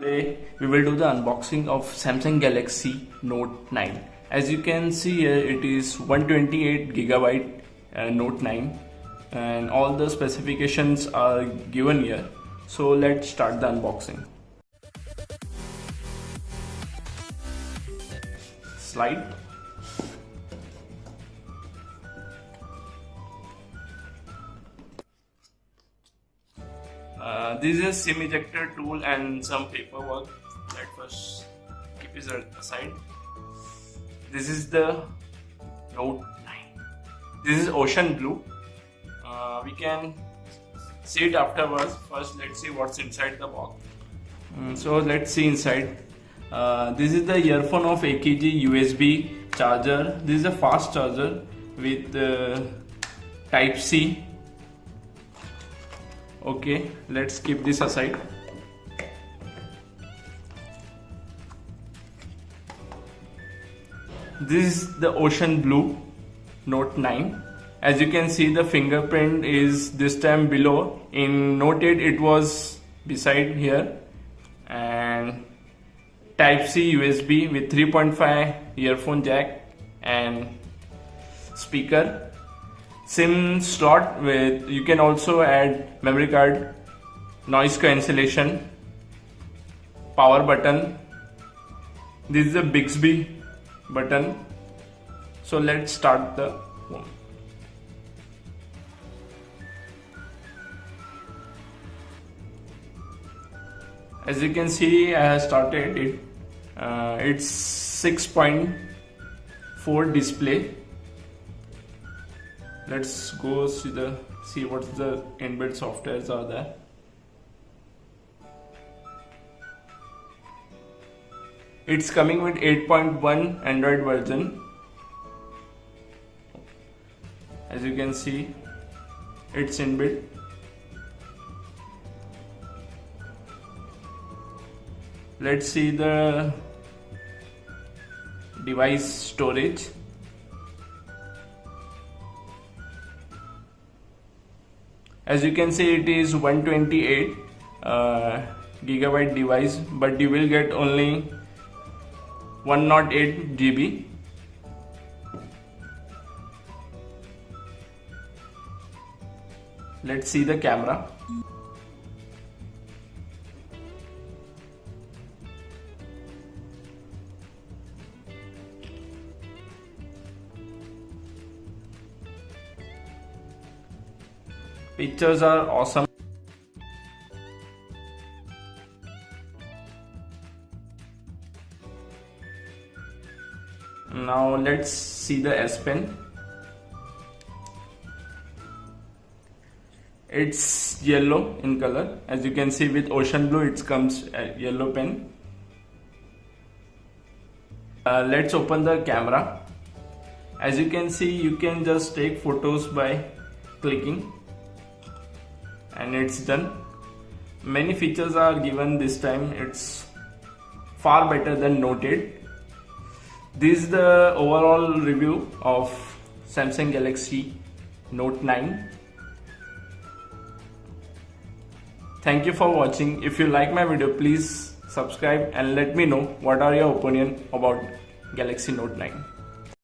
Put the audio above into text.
Today we will do the unboxing of Samsung Galaxy Note 9. As you can see here, it is 128GB Note 9 and all the specifications are given here. So let's start the unboxing. Slide. This is a SIM ejector tool and some paperwork. Let's first keep it aside. This is the Note 9. This is ocean blue. We can see it afterwards. First, let's see what's inside the box. So let's see inside. This is the earphone of 8 kg USB charger. This is a fast charger with Type C. Okay, let's keep this aside. This is the ocean blue Note 9. As you can see, the fingerprint is this time below. In Note 8 it was beside here. And Type C USB with 3.5 earphone jack and speaker. SIM slot with, you can also add memory card, noise cancellation, power button. This is the Bixby button. So let's start the phone. As you can see, I have started it. It's 6.4 display. Let's go see what's the inbuilt softwares are there. It's coming with 8.1 Android version. As you can see, it's inbuilt. Let's see the device storage. As you can see, it is 128 gigabyte device, but you will get only 108 GB. Let's see the camera. Pictures are awesome. Now let's see the S Pen. It's yellow in color. As you can see, with ocean blue it comes a yellow pen. Let's open the camera. As you can see, you can just take photos by clicking. And it's done. Many features are given this time. It's far better than Note 8. This is the overall review of Samsung Galaxy Note 9. Thank you for watching. If you like my video, please subscribe and let me know what are your opinion about Galaxy Note 9.